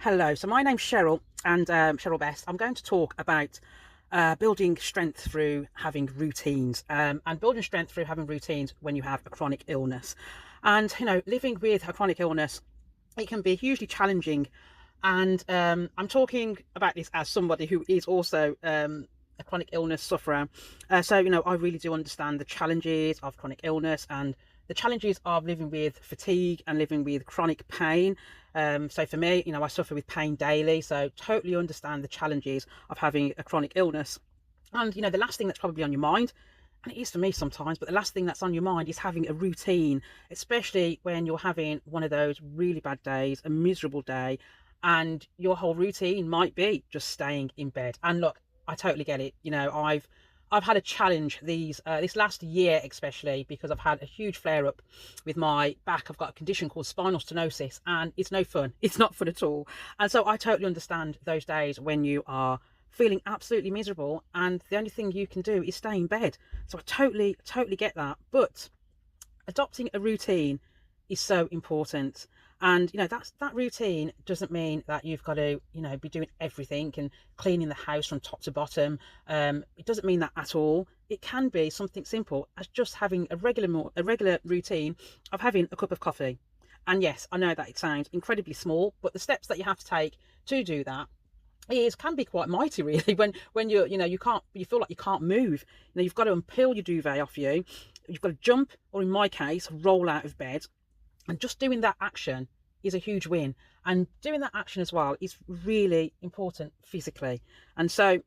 Hello, so my name's Cheryl and Cheryl Best. I'm going to talk about building strength through having routines and building strength through having routines when you have a chronic illness. And, living with a chronic illness, it can be hugely challenging. And I'm talking about this as somebody who is also a chronic illness sufferer. I really do understand the challenges of chronic illness and the challenges of living with fatigue and living with chronic pain. So for me, I suffer with pain daily, so totally understand the challenges of having a chronic illness. And, the last thing that's probably on your mind, and it is for me sometimes, but the last thing that's on your mind is having a routine, especially when you're having one of those really bad days, a miserable day, and your whole routine might be just staying in bed. And look, I totally get it. I've had a challenge this last year, especially because I've had a huge flare up with my back. I've got a condition called spinal stenosis, and it's no fun. It's not fun at all. And so I totally understand those days when you are feeling absolutely miserable and the only thing you can do is stay in bed. So I totally get that. But adopting a routine is so important. And that routine doesn't mean that you've got to be doing everything and cleaning the house from top to bottom. It doesn't mean that at all. It can be something simple as just having a regular routine of having a cup of coffee. And yes, I know that it sounds incredibly small, but the steps that you have to take to do that is can be quite mighty, really. When you feel like you can't move. You've got to unpeel your duvet off you. You've got to jump, or in my case, roll out of bed. And just doing that action is a huge win. And doing that action as well is really important physically. And so,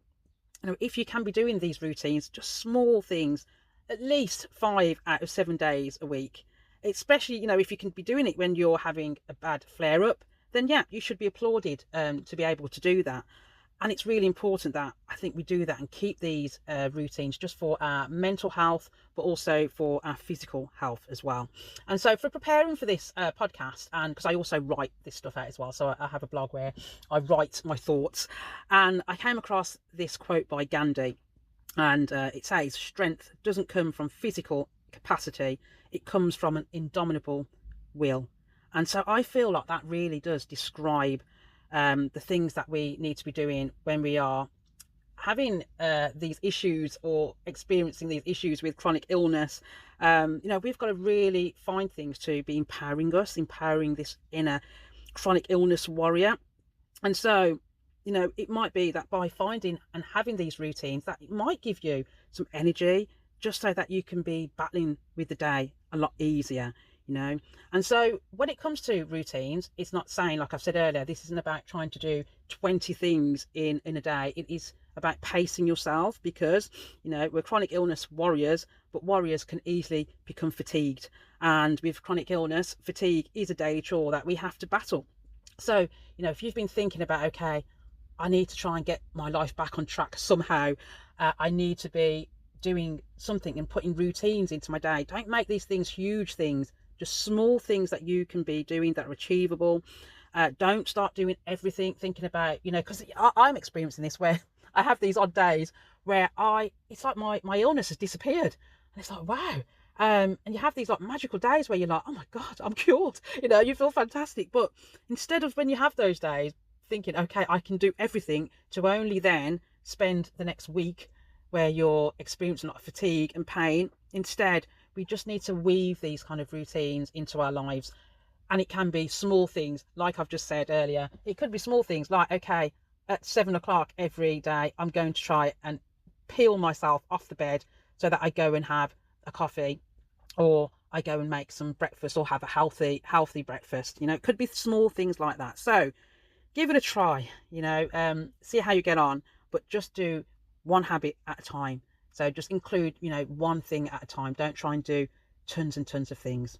if you can be doing these routines, just small things, at least 5 out of 7 days a week, especially, if you can be doing it when you're having a bad flare up, then yeah, you should be applauded to be able to do that. And it's really important that I think we do that and keep these routines just for our mental health, but also for our physical health as well. And so for preparing for this podcast, and because I also write this stuff out as well, so I have a blog where I write my thoughts, and I came across this quote by Gandhi, and it says, "Strength doesn't come from physical capacity, it comes from an indomitable will." And so I feel like that really does describe the things that we need to be doing when we are having these issues or experiencing these issues with chronic illness. We've got to really find things to be empowering us, empowering this inner chronic illness warrior. And so, it might be that by finding and having these routines, that it might give you some energy just so that you can be battling with the day a lot easier. And so when it comes to routines, it's not saying, like I've said earlier, this isn't about trying to do 20 things in a day. It is about pacing yourself, because we're chronic illness warriors, but warriors can easily become fatigued, and with chronic illness, fatigue is a daily chore that we have to battle. So if you've been thinking about, okay, I need to try and get my life back on track somehow, I need to be doing something and putting routines into my day. Don't make these things huge things, just small things that you can be doing that are achievable. Don't start doing everything thinking about, because I'm experiencing this where I have these odd days where it's like my illness has disappeared, and it's like, wow. And you have these like magical days where you're like, oh my God, I'm cured. You feel fantastic. But instead of, when you have those days, thinking, okay, I can do everything, to only then spend the next week where you're experiencing a lot of fatigue and pain. Instead, we just need to weave these kind of routines into our lives. And it can be small things, like I've just said earlier. It could be small things like, okay, at 7 o'clock every day, I'm going to try and peel myself off the bed so that I go and have a coffee, or I go and make some breakfast, or have a healthy breakfast. It could be small things like that. So give it a try, see how you get on, but just do one habit at a time. So just include, one thing at a time. Don't try and do tons and tons of things.